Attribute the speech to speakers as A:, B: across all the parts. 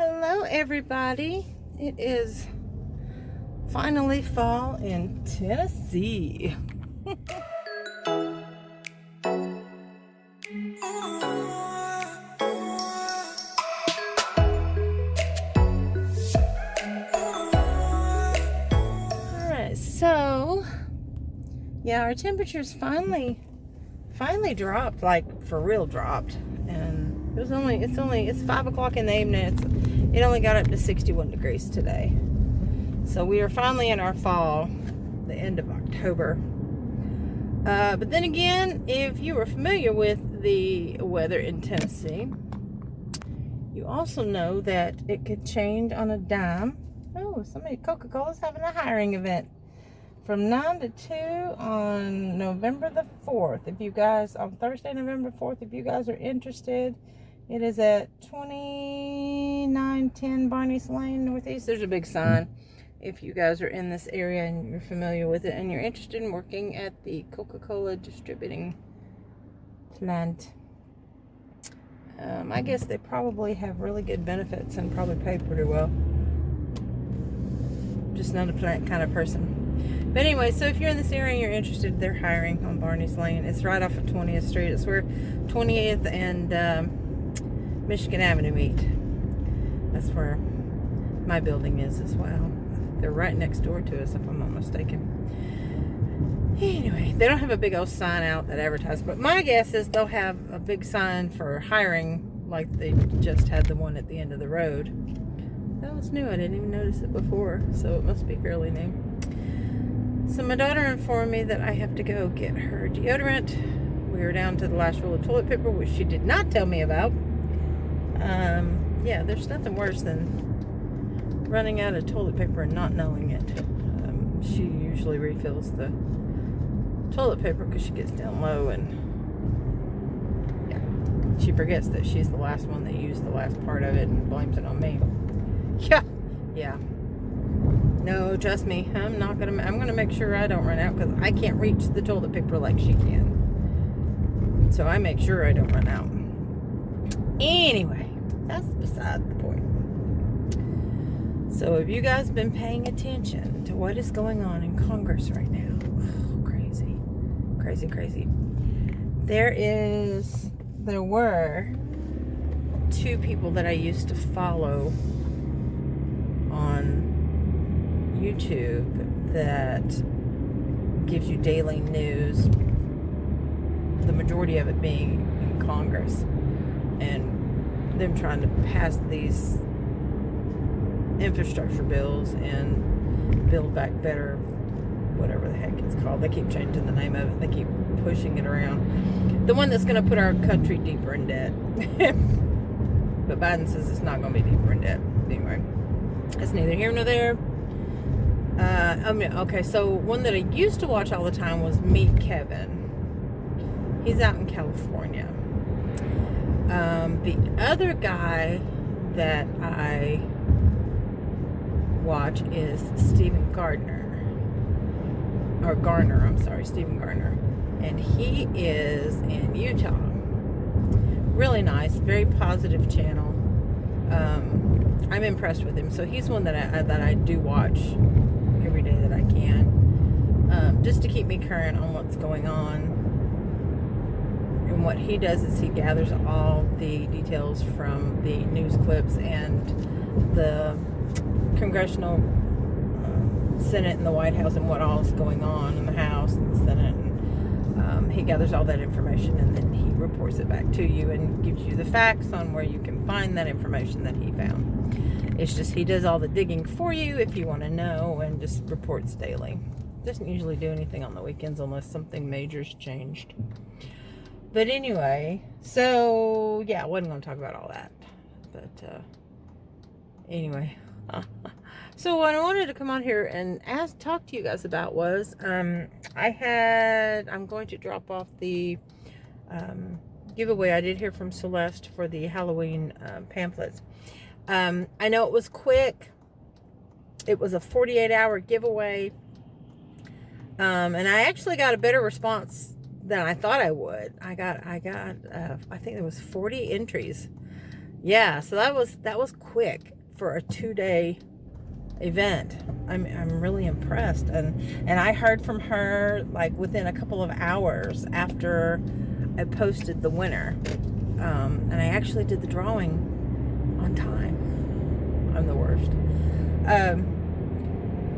A: Hello everybody. It is finally fall in Tennessee. Alright, so yeah, our temperatures finally dropped, like for real dropped. And it's 5 o'clock in the evening. It only got up to 61 degrees today. So we are finally in our fall, the end of October. But then again, if you are familiar with the weather in Tennessee, you also know that it could change on a dime. Oh, Coca-Cola's having a hiring event from 9 to 2 on November the 4th. On Thursday, November 4th, if you guys are interested, it is at 2910 Barney's Lane, Northeast. There's a big sign if you guys are in this area and you're familiar with it and you're interested in working at the Coca-Cola distributing plant. I guess they probably have really good benefits and probably pay pretty well. Just not a plant kind of person. But anyway, so if you're in this area and you're interested, they're hiring on Barney's Lane. It's right off of 20th Street. It's where 20th and Michigan Avenue meet. That's where my building is as well. They're right next door to us, if I'm not mistaken. Anyway, they don't have a big old sign out that advertises, but my guess is they'll have a big sign for hiring, like they just had the one at the end of the road. That was new. I didn't even notice it before, so it must be fairly new. So my daughter informed me that I have to go get her deodorant. We are down to the last roll of toilet paper, which she did not tell me about. Yeah, there's nothing worse than running out of toilet paper and not knowing it. She usually refills the toilet paper because she gets down low and yeah, she forgets that she's the last one that used the last part of it and blames it on me. Yeah. No, trust me, I'm gonna make sure I don't run out because I can't reach the toilet paper like she can. So I make sure I don't run out. Anyway, that's beside the point. So have you guys been paying attention to what is going on in Congress right now? Oh, crazy. There were 2 people that I used to follow on YouTube that gives you daily news, the majority of it being in Congress, and them trying to pass these infrastructure bills and build back better, whatever the heck it's called. They keep changing the name of it. They keep pushing it around. The one that's going to put our country deeper in debt. But Biden says it's not going to be deeper in debt. Anyway, it's neither here nor there. Okay, so one that I used to watch all the time was Meet Kevin. He's out in California. The other guy that I watch is Stephen Garner. Stephen Garner. And he is in Utah. Really nice, very positive channel. I'm impressed with him. So he's one that I do watch every day that I can, just to keep me current on what's going on. And what he does is he gathers all the details from the news clips and the congressional Senate and the White House and what all is going on in the House and the Senate. And he gathers all that information and then he reports it back to you and gives you the facts on where you can find that information that he found. It's just he does all the digging for you if you want to know, and just reports daily. Doesn't usually do anything on the weekends unless something major's changed. But anyway, so yeah, I wasn't going to talk about all that. But anyway, so what I wanted to come on here and talk to you guys about was I'm going to drop off the giveaway I did here from Celeste for the Halloween pamphlets. I know it was quick. It was a 48-hour giveaway. And I actually got a better response than I thought I would. I got I think there was 40 entries yeah, so that was quick for a 2-day event. I'm really impressed, and I heard from her like within a couple of hours after I posted the winner, and I actually did the drawing on time. I'm the worst.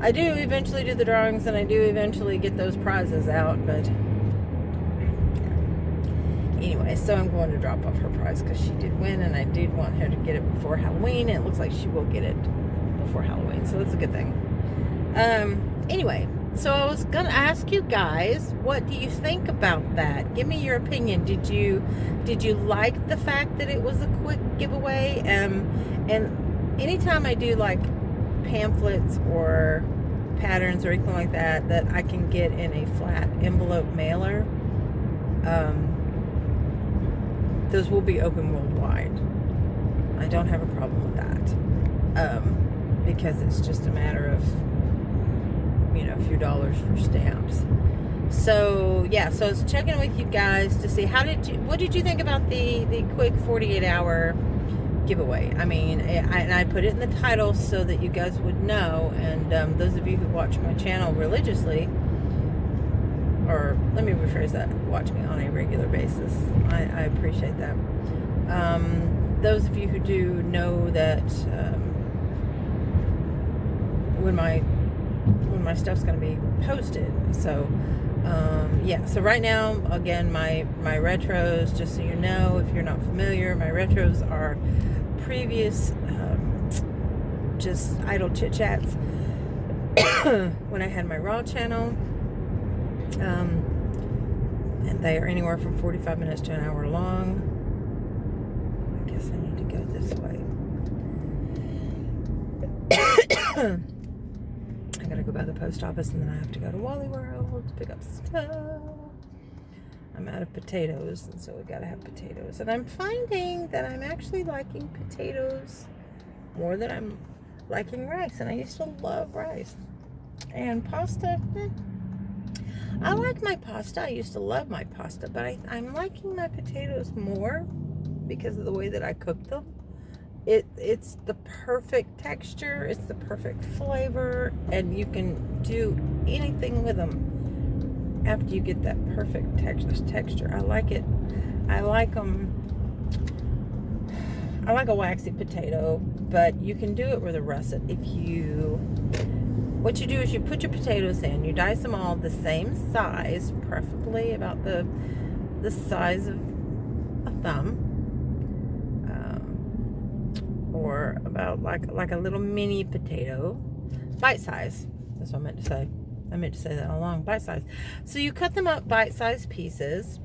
A: I do eventually do the drawings, and I do eventually get those prizes out, but anyway, so I'm going to drop off her prize because she did win, and I did want her to get it before Halloween, and it looks like she will get it before Halloween, so that's a good thing. Anyway, so I was gonna ask you guys, what do you think about that? Give me your opinion. Did you like the fact that it was a quick giveaway? And anytime I do like pamphlets or patterns or anything like that I can get in a flat envelope mailer, those will be open worldwide. I don't have a problem with that, because it's just a matter of, a few dollars for stamps. So yeah, so I was checking with you guys to see what did you think about the quick 48-hour giveaway? I mean, I put it in the title so that you guys would know, and those of you who watch my channel religiously, or let me rephrase that, watch me on a regular basis, I appreciate that. Those of you who do know that when my stuff's going to be posted. So yeah, so right now, again, my retros, just so you know, if you're not familiar, my retros are previous just idle chit chats when I had my raw channel, and they are anywhere from 45 minutes to an hour long. I guess I need to go this way. I gotta go by the post office, and then I have to go to Wally World to pick up stuff. I'm out of potatoes, and so we gotta have potatoes. And I'm finding that I'm actually liking potatoes more than I'm liking rice. And I used to love rice. And pasta, I like my pasta. I used to love my pasta, but I'm liking my potatoes more because of the way that I cook them. It's the perfect texture, it's the perfect flavor, and you can do anything with them after you get that perfect texture. I like it. I like them. I like a waxy potato, but you can do it with a russet. What you do is you put your potatoes in, you dice them all the same size, preferably about the size of a thumb. Or about like a little mini potato, bite size. That's what I meant to say. I meant to say that all along, bite size. So you cut them up bite-sized pieces.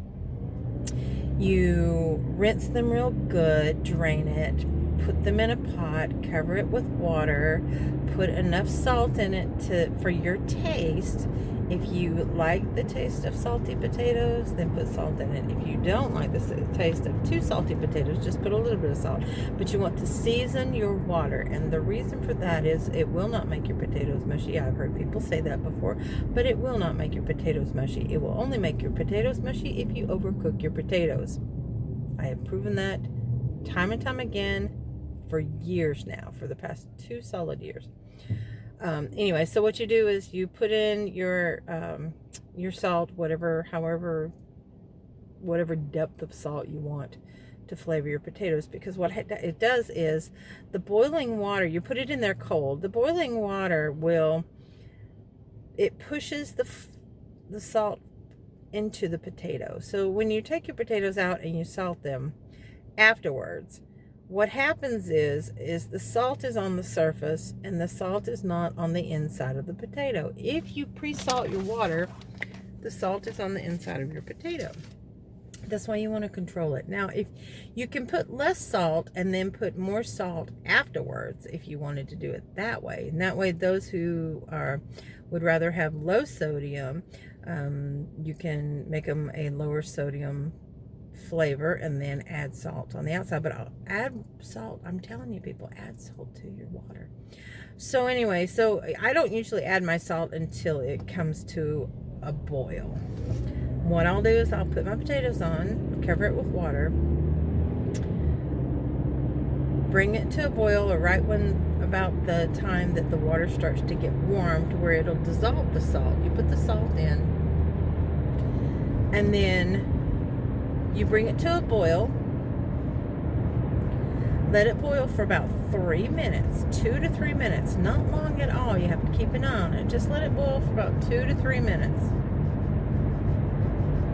A: You rinse them real good, drain it, put them in a pot, cover it with water, put enough salt in it for your taste. If you like the taste of salty potatoes, then put salt in it. If you don't like the taste of too salty potatoes, just put a little bit of salt. But you want to season your water, and the reason for that is it will not make your potatoes mushy. I've heard people say that before, but it will not make your potatoes mushy. It will only make your potatoes mushy if you overcook your potatoes. I have proven that time and time again for years now, for the past 2 solid years. Anyway, so what you do is you put in your salt, whatever depth of salt you want to flavor your potatoes, because what it does is the boiling water, you put it in there cold, the boiling water it pushes the salt into the potato. So when you take your potatoes out and you salt them afterwards, what happens is the salt is on the surface and the salt is not on the inside of the potato. If you pre-salt your water, the salt is on the inside of your potato. That's why you want to control it. Now, if you can put less salt and then put more salt afterwards, if you wanted to do it that way. And that way, those who would rather have low sodium, you can make them a lower sodium flavor and then add salt on the outside. But I'll add salt, I'm telling you people, add salt to your water. So anyway, so I don't usually add my salt until it comes to a boil. What I'll do is I'll put my potatoes on, cover it with water, Bring it to a boil, or right when about the time that the water starts to get warm to where it'll dissolve the salt. You put the salt in, and then you bring it to a boil. Let it boil for about 3 minutes, 2 to 3 minutes, not long at all. You have to keep an eye on it. Just let it boil for about 2 to 3 minutes.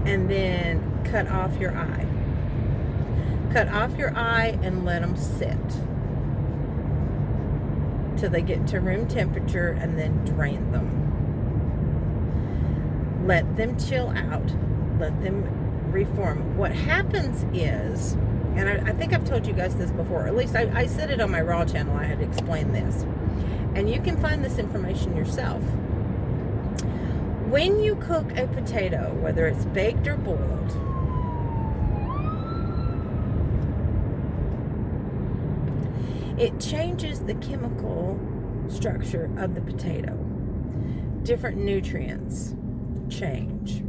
A: And then cut off your eye. Cut off your eye and let them sit till they get to room temperature, and then drain them. Let them chill out. Let them reform. What happens is, and I think I've told you guys this before, or at least I said it on my Raw channel. I had explained this. And you can find this information yourself. When you cook a potato, whether it's baked or boiled, it changes the chemical structure of the potato. Different nutrients change.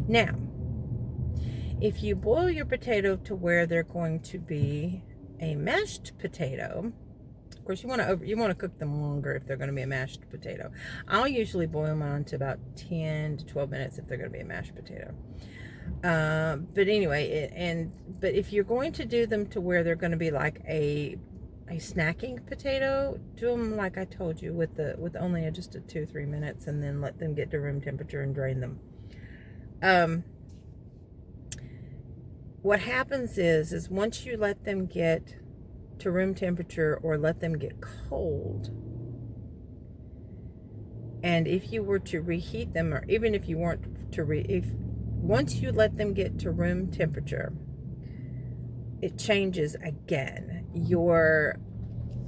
A: Now, if you boil your potato to where they're going to be a mashed potato, of course you want to cook them longer if they're going to be a mashed potato. I'll usually boil mine to about 10 to 12 minutes if they're going to be a mashed potato. But anyway, but if you're going to do them to where they're going to be like a snacking potato, do them like I told you, with only just a 2-3 minutes, and then let them get to room temperature and drain them. What happens is once you let them get to room temperature, or let them get cold, and if you were to reheat them, or even if you weren't to once you let them get to room temperature, it changes again. Your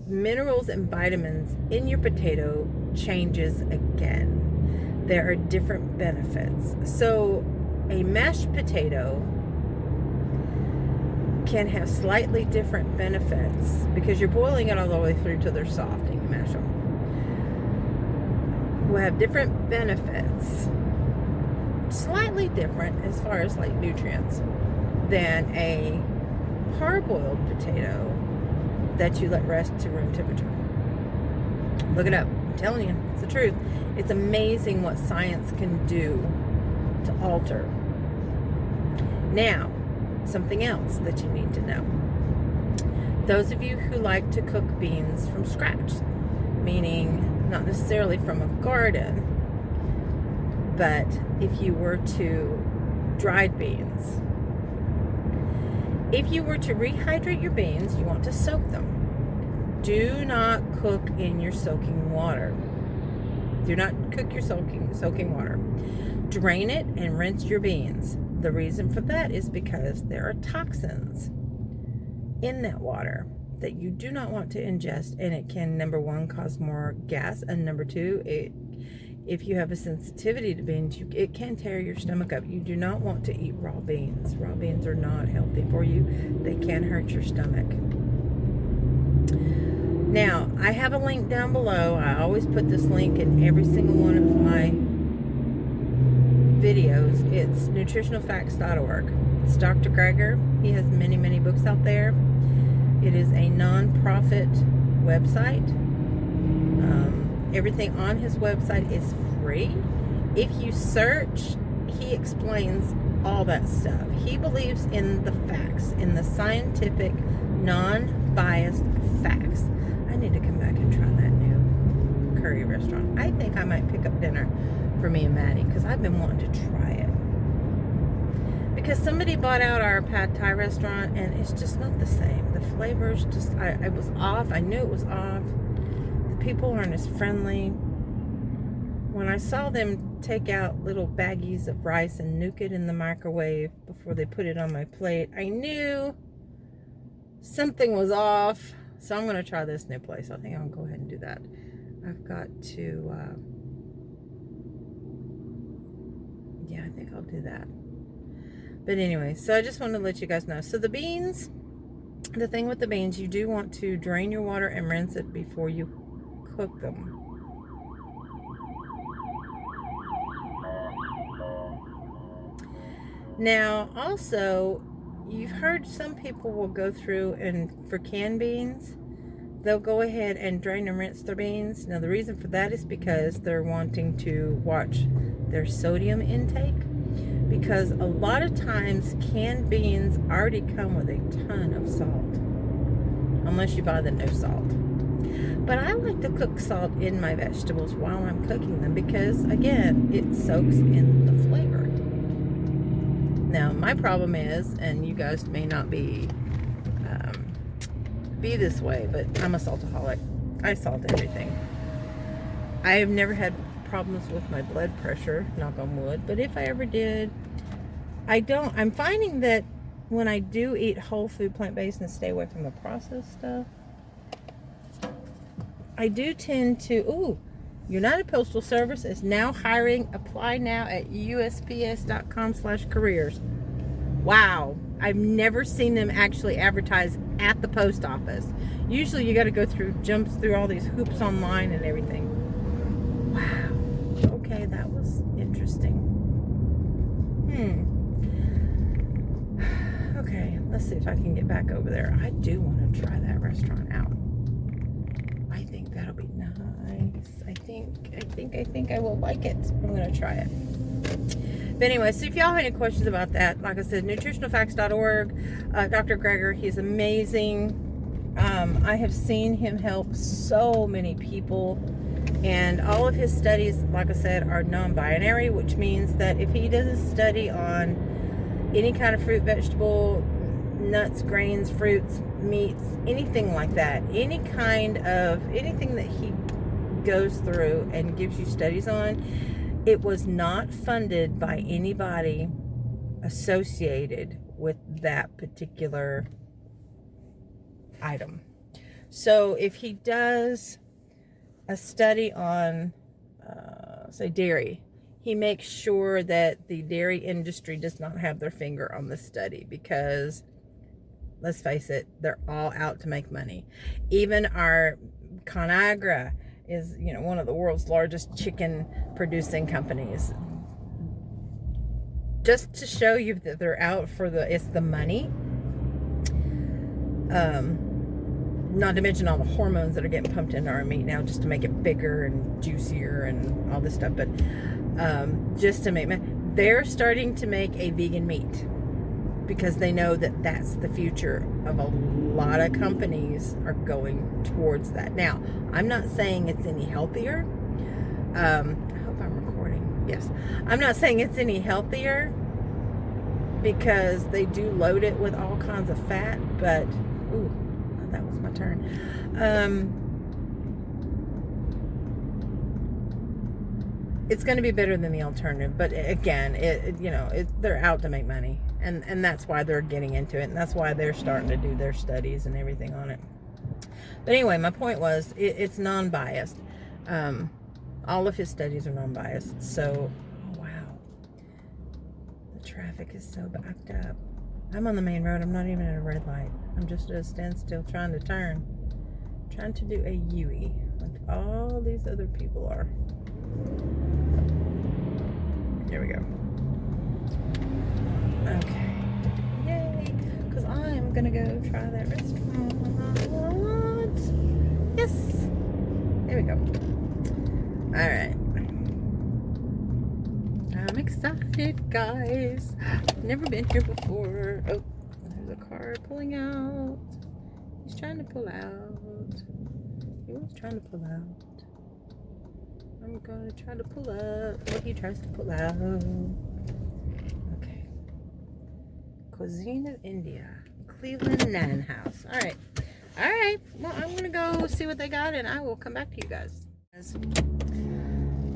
A: minerals and vitamins in your potato changes again. There are different benefits. So a mashed potato can have slightly different benefits because you're boiling it all the way through till they're soft and you mash them. Will have different benefits, slightly different as far as like nutrients, than a parboiled potato that you let rest to room temperature. Look it up. I'm telling you, it's the truth. It's amazing what science can do to alter. Now, something else that you need to know. Those of you who like to cook beans from scratch, meaning not necessarily from a garden, but if you were to dried beans, if you were to rehydrate your beans, you want to soak them. Do not cook in your soaking water. Do not cook your soaking water. Drain it and rinse your beans. The reason for that is because there are toxins in that water that you do not want to ingest, and it can, number one, cause more gas, and number two, if you have a sensitivity to beans, it can tear your stomach up. You do not want to eat raw beans. Raw beans are not healthy for you. They can hurt your stomach. Now, I have a link down below. I always put this link in every single one of my videos. It's nutritionalfacts.org. It's Dr. Greger. He has many, many books out there. It is a non-profit website. Everything on his website is free. If you search, he explains all that stuff. He believes in the facts, in the scientific, non-biased facts. I need to come back and try that new curry restaurant. I think I might pick up dinner for me and Maddie because I've been wanting to try it. Because somebody bought out our pad thai restaurant and it's just not the same. The flavors just, I was off. I knew it was off. People aren't as friendly. When I saw them take out little baggies of rice and nuke it in the microwave before they put it on my plate, I knew something was off. So I'm going to try this new place. I think I'll go ahead and do that. I've got to, yeah, I think I'll do that. But anyway, so I just wanted to let you guys know. So the beans, the thing with the beans, you do want to drain your water and rinse it before you cook them. Now, also, you've heard some people will go through and for canned beans, they'll go ahead and drain and rinse their beans. Now the reason for that is because they're wanting to watch their sodium intake, because a lot of times canned beans already come with a ton of salt, unless you buy the no salt. But I like to cook salt in my vegetables while I'm cooking them because, again, it soaks in the flavor. Now, my problem is, and you guys may not be this way, but I'm a saltaholic. I salt everything. I have never had problems with my blood pressure, knock on wood, but if I ever did, I'm finding that when I do eat whole food, plant-based, and stay away from the processed stuff, I do tend to, United Postal Service is now hiring. Apply now at usps.com/careers. Wow. I've never seen them actually advertise at the post office. Usually you got to go jump through all these hoops online and everything. Wow. Okay, that was interesting. Okay, let's see if I can get back over there. I do want to try that restaurant out. I think that'll be nice. I think I will like it. I'm going to try it. But anyway, so if y'all have any questions about that, like I said, nutritionalfacts.org, Dr. Greger, he's amazing. I have seen him help so many people, and all of his studies, like I said, are non-binary, which means that if he does a study on any kind of fruit, vegetable, nuts, grains, fruits, meats, anything like that, anything that he goes through and gives you studies on, it was not funded by anybody associated with that particular item. So if he does a study on, say, dairy, he makes sure that the dairy industry does not have their finger on the study, because let's face it, they're all out to make money. Even our Conagra is, one of the world's largest chicken producing companies. Just to show you that they're out for it's the money. Not to mention all the hormones that are getting pumped into our meat now just to make it bigger and juicier and all this stuff. But just to make they're starting to make a vegan meat, because they know that that's the future of a lot of companies are going towards that. Now, I'm not saying it's any healthier. I hope I'm recording. Yes. I'm not saying it's any healthier, because they do load it with all kinds of fat, but, that was my turn. It's going to be better than the alternative, but again, they're out to make money. And that's why they're getting into it, and that's why they're starting to do their studies and everything on it. But anyway, my point was, it's non-biased. All of his studies are non-biased. So, wow, the traffic is so backed up. I'm on the main road. I'm not even at a red light. I'm just at a standstill trying to turn, trying to do a U-E like all these other people are. There we go. Okay. Yay. Because I'm going to go try that restaurant. Yes. There we go. Alright. I'm excited, guys. Never been here before. Oh, there's a car pulling out. He's trying to pull out. He was trying to pull out. I'm going to try to pull up what he tries to pull out. Okay. Cuisine of India. Cleveland Nan House. Alright. Alright. Well, I'm going to go see what they got, and I will come back to you guys.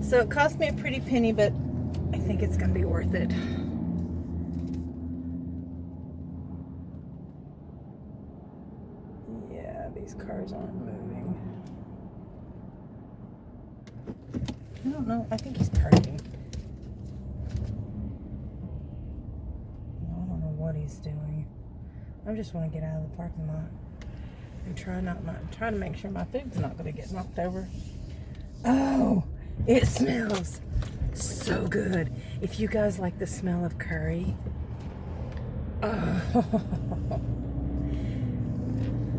A: So it cost me a pretty penny, but I think it's going to be worth it. Yeah, these cars aren't moving. I don't know. I think he's parking. I don't know what he's doing. I just want to get out of the parking lot and try to make sure my food's not going to get knocked over. Oh, it smells so good. If you guys like the smell of curry,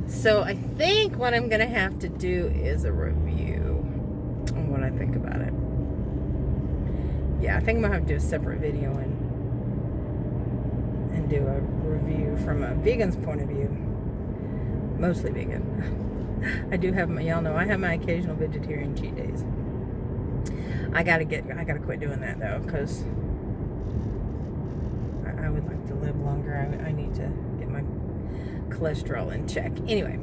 A: So I think what I'm gonna have to do is a review on what I think about it. Yeah, I think I'm gonna have to do a separate video and do a review from a vegan's point of view. Mostly vegan. I do have my, y'all know I have my occasional vegetarian cheat days. I gotta quit doing that though, because I would like to live longer. I need to get my cholesterol in check. Anyway,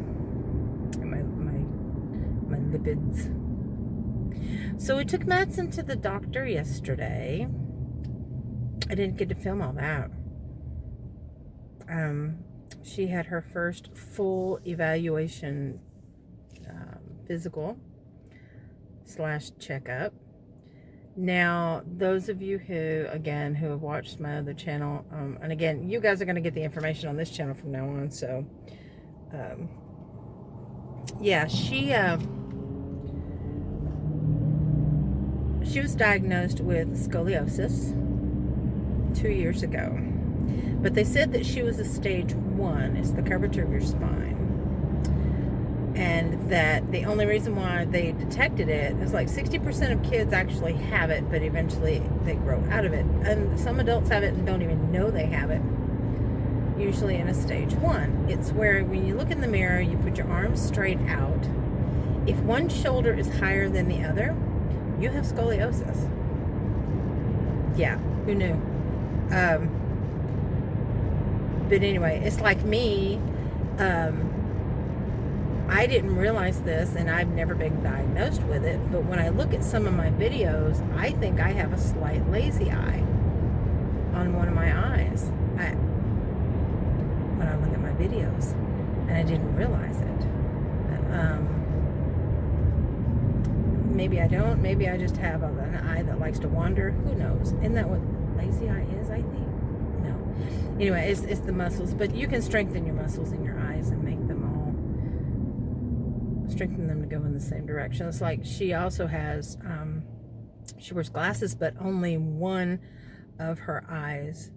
A: my lipids. So we took Madsen to the doctor yesterday. I didn't get to film all that. She had her first full evaluation, physical / checkup. Now, those of you who have watched my other channel, and again, you guys are going to get the information on this channel from now on, so, yeah, she was diagnosed with scoliosis 2 years ago, but they said that she was a stage 1, it's the curvature of your spine. And that the only reason why they detected it is like 60% of kids actually have it, but eventually they grow out of it. And some adults have it and don't even know they have it, usually in a stage 1. It's where when you look in the mirror, you put your arms straight out. If one shoulder is higher than the other, you have scoliosis. Yeah, who knew? But anyway, it's like me. I didn't realize this, and I've never been diagnosed with it, but when I look at some of my videos, I think I have a slight lazy eye on one of my eyes when I look at my videos, and I didn't realize it. Maybe I don't. Maybe I just have an eye that likes to wander. Who knows? Isn't that what lazy eye is, I think? No. Anyway, it's the muscles, but you can strengthen your muscles in your eyes and make them strengthen them to go in the same direction. It's like she also has, she wears glasses, but only one of her eyes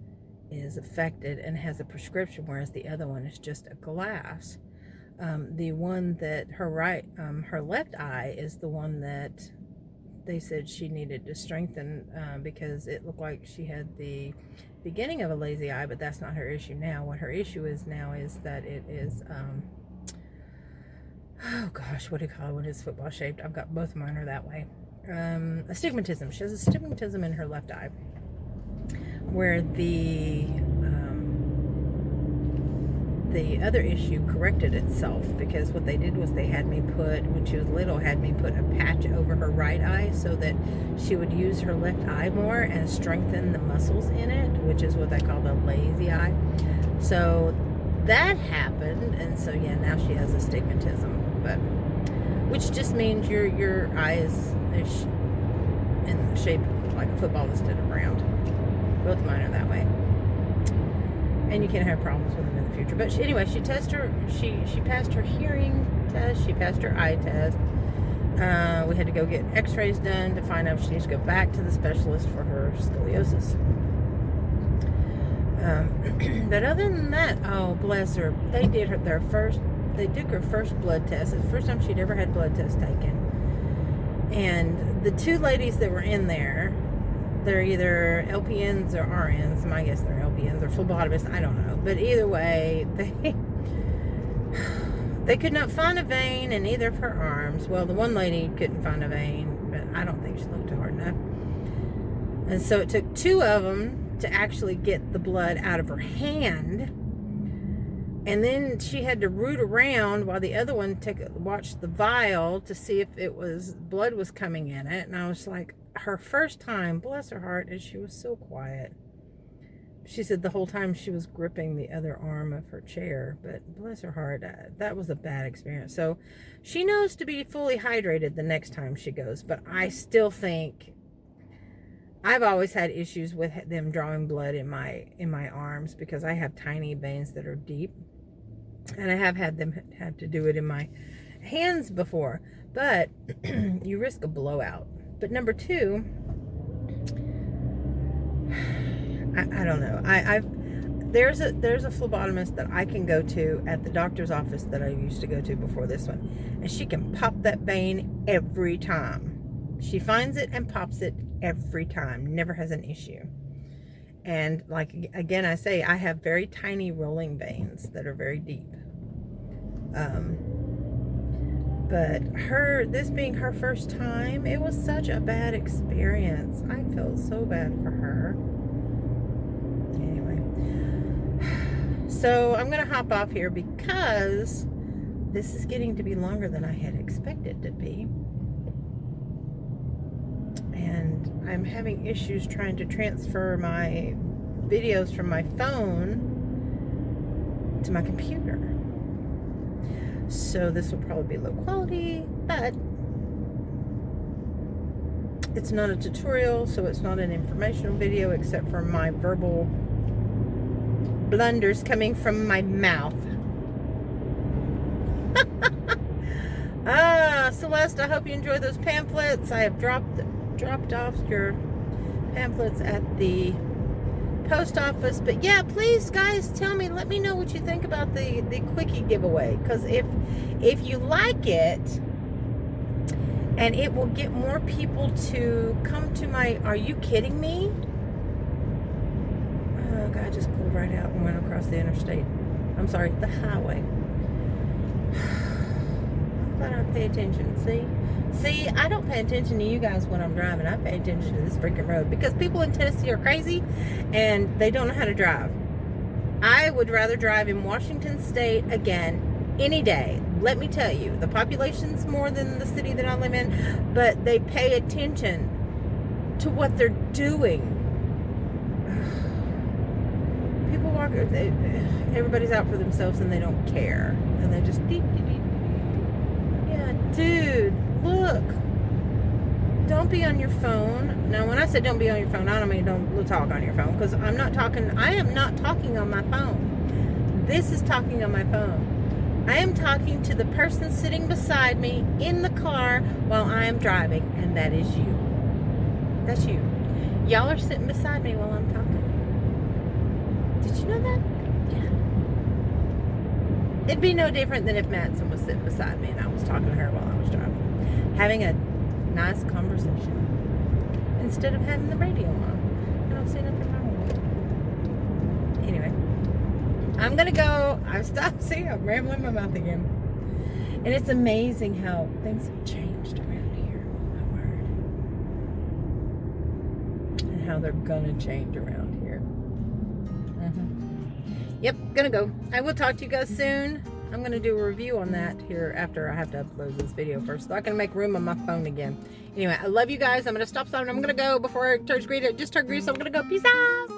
A: is affected and has a prescription, whereas the other one is just a glass. The one that her left eye is the one that they said she needed to strengthen because it looked like she had the beginning of a lazy eye, but that's not her issue now. What her issue is now is that it is, oh gosh, what do you call it when it's football shaped? I've got both of mine are that way. Astigmatism. She has astigmatism in her left eye, where the other issue corrected itself, because what they did was they had me put, when she was little, had me put a patch over her right eye so that she would use her left eye more and strengthen the muscles in it, which is what they call the lazy eye. So that happened, and so yeah, now she has astigmatism, but which just means your eye is in the shape like a football instead of round. Both of mine are that way, and you can have problems with them in the future. But anyway, she passed her hearing test, she passed her eye test. We had to go get x-rays done to find out if she needs to go back to the specialist for her scoliosis. But other than that, oh bless her, they did her first blood test. It's the first time she'd ever had blood tests taken. And the two ladies that were in there, they're either LPNs or RNs. I guess they're LPNs or phlebotomists, I don't know. But either way, they could not find a vein in either of her arms. Well, the one lady couldn't find a vein, but I don't think she looked hard enough. And so it took two of them to actually get the blood out of her hand, and then she had to root around while the other one watched the vial to see if blood was coming in it. And I was like, her first time, bless her heart, and she was so quiet. She said the whole time she was gripping the other arm of her chair, but bless her heart, that was a bad experience. So she knows to be fully hydrated the next time she goes, but I still think I've always had issues with them drawing blood in my arms because I have tiny veins that are deep, and I have had them have to do it in my hands before. But you risk a blowout. But number two, I don't know. there's a phlebotomist that I can go to at the doctor's office that I used to go to before this one, and she can pop that vein every time. She finds it and pops it every time. Never has an issue. And like, again, I say I have very tiny rolling veins that are very deep. But this being her first time, it was such a bad experience. I felt so bad for her. Anyway, so I'm going to hop off here because this is getting to be longer than I had expected to be. And I'm having issues trying to transfer my videos from my phone to my computer. So this will probably be low quality, but it's not a tutorial, so it's not an informational video except for my verbal blunders coming from my mouth. Celeste, I hope you enjoy those pamphlets. I have dropped off your pamphlets at the post office. But yeah, please guys, let me know what you think about the quickie giveaway, because if you like it, and it will get more people to come to my, are you kidding me? Oh God, I just pulled right out and went across the interstate. I'm sorry, the highway. I thought I'd pay attention. See, I don't pay attention to you guys when I'm driving. I pay attention to this freaking road, because people in Tennessee are crazy and they don't know how to drive. I would rather drive in Washington State again any day. Let me tell you, the population's more than the city that I live in, but they pay attention to what they're doing. People walk, everybody's out for themselves and they don't care. And they just deep. Yeah, dude, look. Don't be on your phone. Now, when I say don't be on your phone, I don't mean don't talk on your phone, because I am not talking on my phone. This is talking on my phone. I am talking to the person sitting beside me in the car while I am driving, and that is you. That's you. Y'all are sitting beside me while I'm talking. Did you know that? Yeah. It'd be no different than if Madison was sitting beside me and I was talking to her while I was driving. Having a nice conversation instead of having the radio on. I don't see nothing wrong with it. Anyway, I'm gonna go. I'm rambling my mouth again. And it's amazing how things have changed around here. Oh my word. And how they're gonna change around here. Yep, gonna go. I will talk to you guys soon. I'm going to do a review on that here after I have to upload this video first, so I can make room on my phone again. Anyway, I love you guys. I'm going to stop signing. I'm going to go before it turns green. It just turned green, so I'm going to go. Peace out.